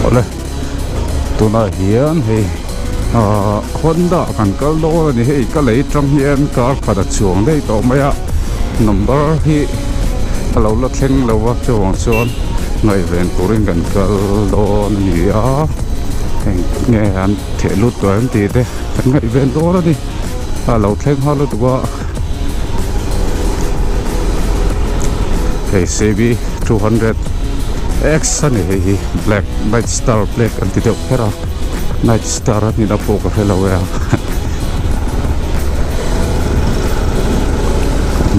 ole tuna hian hei Honda kan kal do ni hei ka lei tang hian car khada chuang dei to maya number hi alo la thleng lo wa chuang chuan ngai ven turin kan kal do ni a nghe an thể lút tuổi em tí thế ngày ven đó đi lâu thêm hoa lút qua cái CB 200X này black Night Star black anh tiếp tục hết rồi Night Star anh đã phụ cái lâu rồi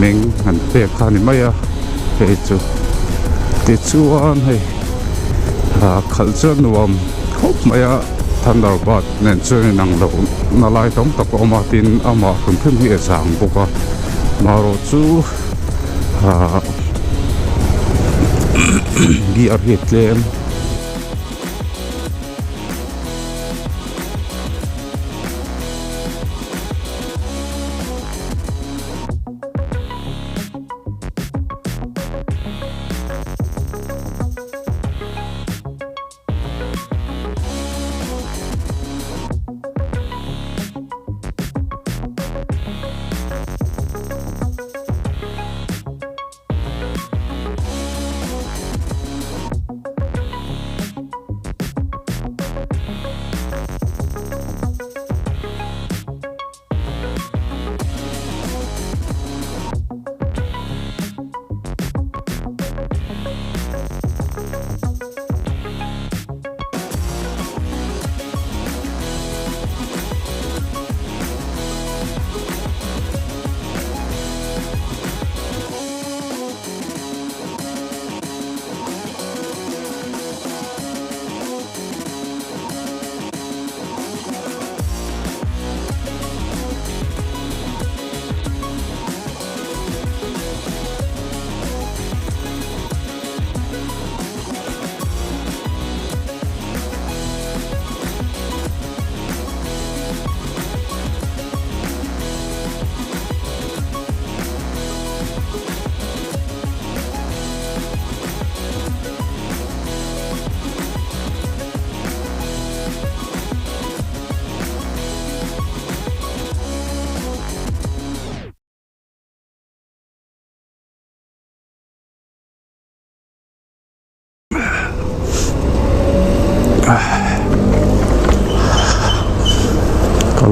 mình hẳn tiếc khăn thì mấy à cái chú cái chú anh hay khẩn trương nuông khóc mấy à Thunderbird nên chơi năng lâu nó lại đóng tập của Martin ama cũng phim hiện sáng của mà rồi chú gear hit lên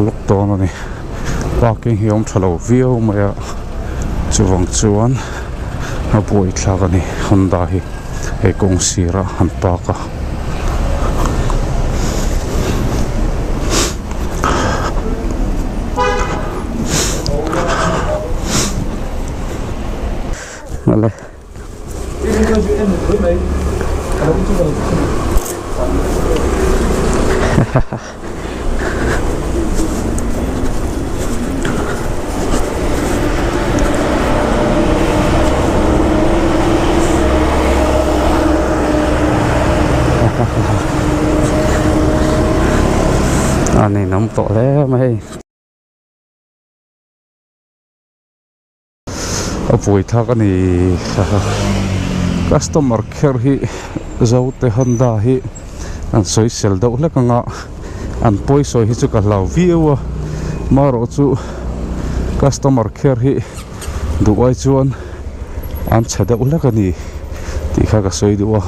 lúc đó nó này parking hi om thalo view maya chuwang chuan a boi thlak ani Honda hi he kong sira han paka ale này nóng to thế mày ở buổi thắc cái này customer care hi dấu te Honda hi anh soi sel đâu lấy cái ngõ anh poi soi hi chú cả lau view mà rồi chú customer care hi đủ ai chuan anh chả đâu lấy cái này thì khác cái soi đủ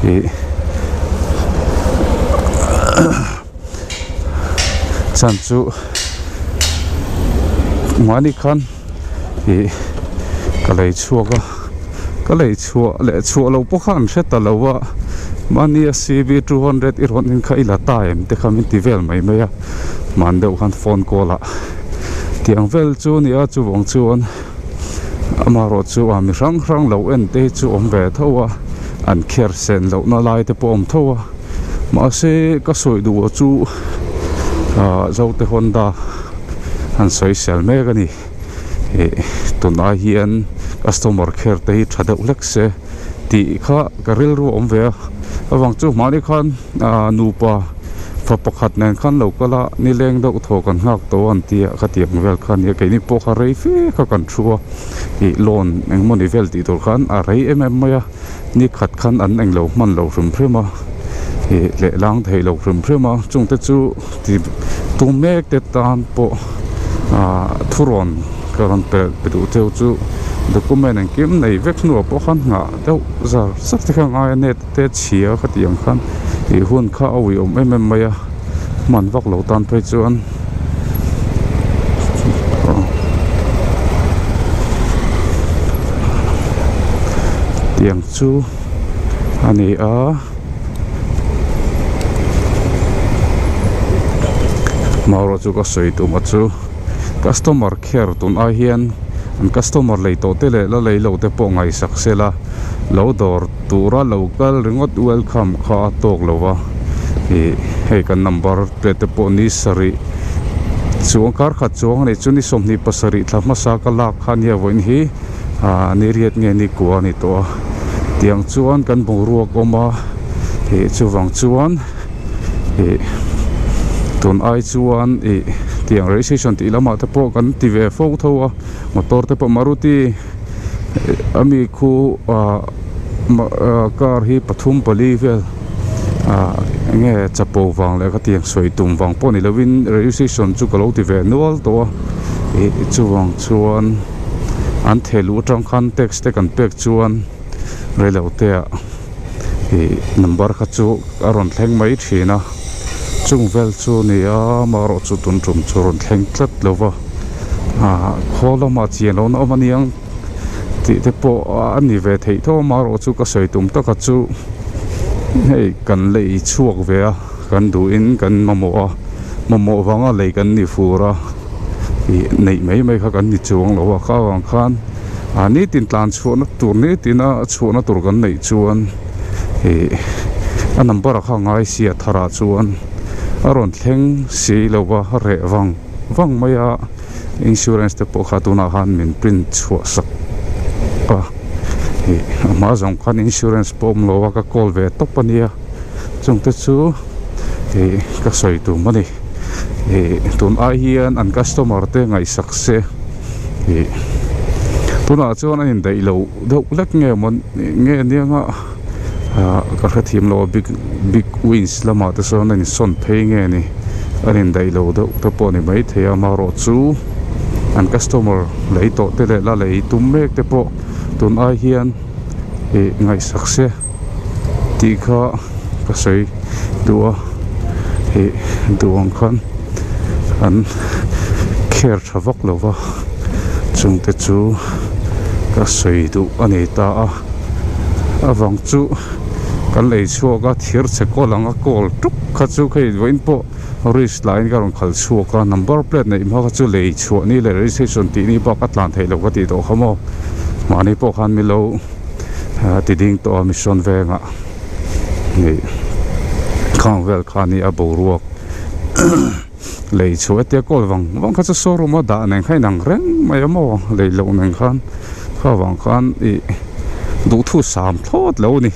thì chẳng chú mani khan thì cái này chua lệ chua lâu bốc han sẽ ta lâu à mani CB 200 iron in khai là ta em te khamin ti vel mai mai à man deuh khan phone call à tiang vel chu ni a chu wong chuan amaro chu ami rang lo en te chu om ve thowa an kher sen lo na lai te pom thowa ma se ka soi du chu dấu te Honda han soi sel me gani e tuna hian customer care te hi thadeu lek se ti kha karil ru om ve awang chu mani khan nupa fa pakhat nen khan lo kala ni leng do tho kan ngak to an tia khatiam vel khan ye ke ni po kha rei fe kha kan thua i loan eng moni vel ti tor khan a rei maya ni khat khan an eng lo man lo rum phrema lệ lang thầy lộc rừng phê mà chúng ta chú thì tôm mẹ cái tan bộ thu ròn cái con bè bị đủ theo chú được cũng mình kiếm này vết nửa bộ khăn ngã đâu giờ sắp thì không ai net tết chia cái tiếng khăn thì huân khá ôi em mày mình vác lẩu tan phải chuan tiếng chú anh ấy màu chú có sợi tụ mà chú customer care tụi ai hiền anh customer lấy tổ tê lệ là lấy lâu tê bộ ngày sắc xe là lâu đор tụ ra lâu cái ringot welcome khá tốt lâu vào thì hay cái number plate bộ ní sari chuông car khát chuông này chú ní som ní pasari thà mà sa cái lạc khăn nhà vẫn hi ní riết nghe ní của ní to tiếng chuan kan bung ruột oma thì chú vang chuan thì tuần ai chuan tiếng registration thì lama te po kan ti ve fo tho motor te po Maruti ami khu car hi pathum pali vel nghe chapo wang le ka tiếng soi tum wang po ni lovin registration chu kalo ti ve nual to chu wang chuan an thelu tang khan text te kan pek chuan relo te number kha chu aron thleng mai thina chung vel chu ni maro chu tun trum churon thleng tlat lova khola ma chian lo na maniang ti te po ani ve thei tho maro chu ka soi tum ta ka chu hei kan lei chuak ve kan du in kan mamo wanga lei kan ni fura nei mai kha kan ni chuang lo ka wang khan ani tin tlan chuan tur ni tina chuan tur kan nei chuan a number kha ngai sia thara chuan aron thleng si lowa re wang maya insurance te po khatuna han min print chua sak ma jong khan insurance pom lowa ka call ve topania chung te chu ka soi tu mani tun a hian an customer te ngai sakse tuna chuan an dei lo deuh lek nge mon nge nianga ka kha thim lo big wins lama te so nan son phei nge ni anin dai lo do to po ni mai thea ma ro chu an customer lei to te le la lei tum mek te po tun ai hian ngai sakse ti kha ka sei duwa duang khan an care thavak lova chung te chu ka sei du ani ta awang chu kan lei chuak a thir che ko langa call tuk kha chu khei voin po risk line ka rong khal chuak a number plate nei ma kha chu lei chuak ni le registration ti ni pa ka tlan thei lo ka ti to khamo mani po khan mi lo ti ding to mission venga ni khang vel khani a bo ruak lei chu te ko wang kha chu showroom a da nang khai nang reng mai mo lei lo nang khan kha wang khan du thu sam thot lo ni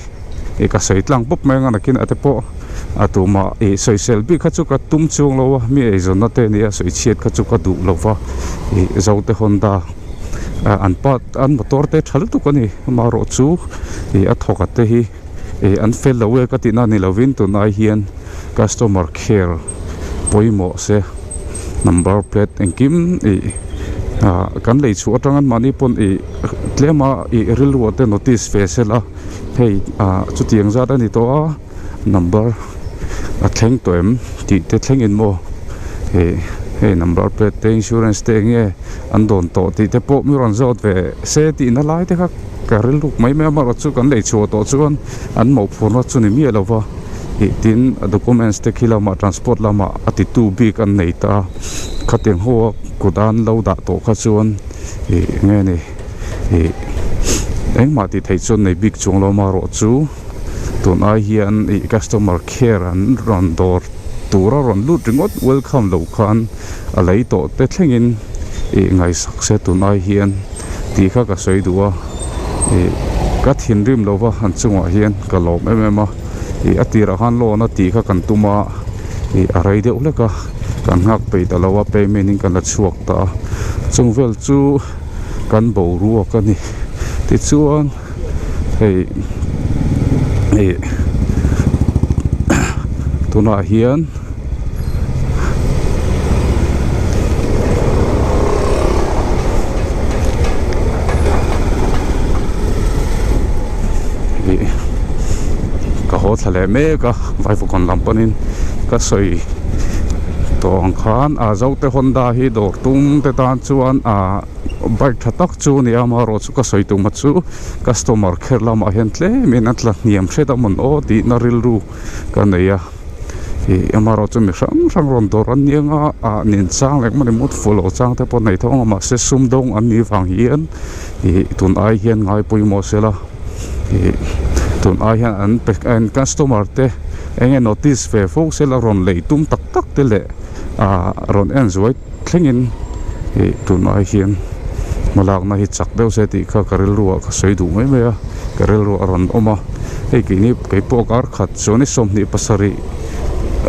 ka sei tlang pop mai ngana kin ate po atuma soi selfie kha chu ka tum chung lo mi e zon na te ni a soi chiat kha chu ka du lo wa zote Honda an pat an motor te thal tu kani ma ro chu a thoka te hi an fel lo ka ti na ni lovin tu nai hian customer care poimo se number plate engkim kan lei chu atangan mani pon tlema ril wote notice fesela hei chu tiang za da ni to number a thleng toem ti te thleng in mo he number plate te insurance te nge an don to ti te po mi ron zot ve se ti na lai te kha ka ril luk mai me ma chu kan lei chu to chuan an mo phun wa chu ni mi lo wa tin documents te khilama transport lama ati tu bi kan nei ta khateng ho kudan lo da to kha chuan nge ni eng ma ti thei chon nei big chung lo ma ro chu tun ai hian customer care an ron dor tura ron lut ringot welcome lo khan a lei to te thlengin ngai sakse tun ai hian ti kha ka soi duwa ka thin rim lo wa han chunga hian ka lo ma atira han lo na ti kha kan tuma arai de uleka kan ngak pe ta lawa payment in kan la chuak ta chungvel chu kan bo ruwa ka ni ti chuan tuna hian ka ho thale me ka vai fu kon lampanin ka soi tong khan a zote Honda hi dor tum te tan chuan a bike thatak chu ni ama ro chu ka soi tu ma chu customer kherlam a hian tle min atla niam theta mon o ti na ril ru ka neya e ama ro chu mi sang ron dor an nianga a nin chang lek mani mut fulo chang te po nei thong ma se sum dong an ni wang hian e tun ai hian ngai pui mo sela e tun ai hian an pek an customer te enge notice ve fo sela ron lei tum tak tak te le a ron enjoy thlengin e tun ai hian malak na hi chak deuh se ti kha karil ruwa ka soi du mai mai a karil ruwa ron oma hei kini kei po kar khat choni somni pasari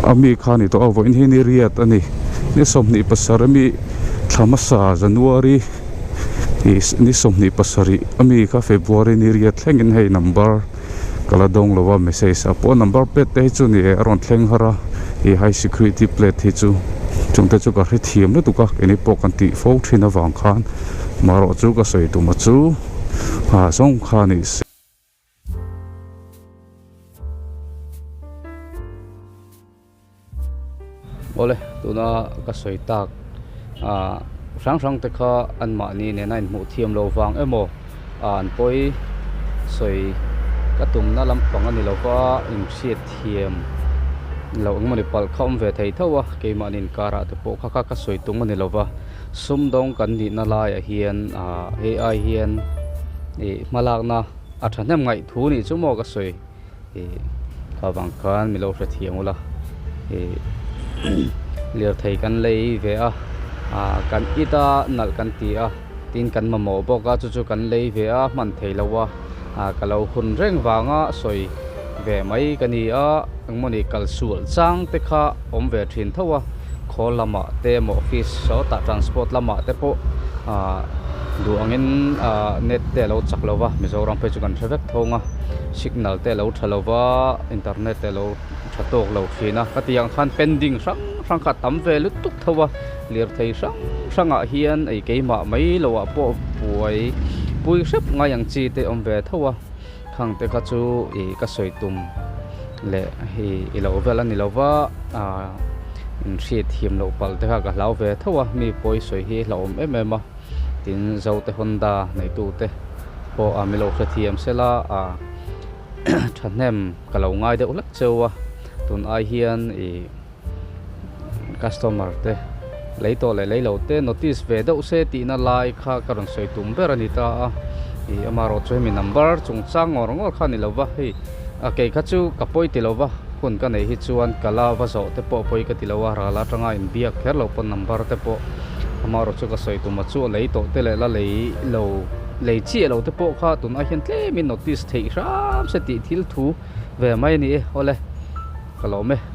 ami khani to avoin hi ni riat ani ni somni pasarami thamasa January is ni somni pasari ami kha February ni riat thlengin hei number kala dong lowa message apo number plate te chu ni ron thleng hara e high security plate hi chu chungte chu ka ri thiam na tu ka keni po kan ti fo thina wang khan maro chu ka soi tu ma chu ha song khani ole tuna ka soi tak sang te kha an ma ni ne na mu thiam lo wang emo an poi soi ka tum na lam pang ani lo wa in siat thiam lo ngmani pal khom ve thei thawa ke manin kara te po kha ka soi tung ani lo wa sum dong kan ni na la ya hian ai hian e malak na a thanem ngai thu ni chu mo ka soi e ka wang kan mi lo hre thiam ula e lir thei kan lei ve a kan ita nal kan ti a tin kan ma mo bo ka chu kan lei ve a man thei lo wa ka lo hun reng wanga soi ve mai kani a ngmoni kal sul chang te kha om ve thin thawa khol lama te mo office so ta transport lama te po du angin net te lo chak lova Mizoram pe chu kan thevek thonga signal te lo thalowa internet te lo thatok lo thina katiang khan pending sang kha tam ve lu tuk thawa lir thei sanga hian ei keima mai lowa po pui sep ngayang chi te om ve thawa khang te kha chu e ka soi tum le hi ilo vela ni lova in sheet him lo pal te kha ka lau ve thawa mi poi soi hi hlom em tin zote Honda nei tu te po mi lo kha thiam sela thanem ka lo ngai de ulak chewa tun ai hian e customer te leito le leilo te notice ve deuh se ti na lai kha karon soi tum ber ani ta e amaro choi mi number chung chang ngor khani lova hi ke kha chu kapoi ti lova kun ka nei hi chuan kala va zo te po poi ka ti lowa rala tanga in biak kher lo pon number te po amaro chu ka soi tum chu leito te le la lei lo lei chi lo te po kha tun a hian tle min notice thei ram se ti thil thu ve mai ni ole kalo me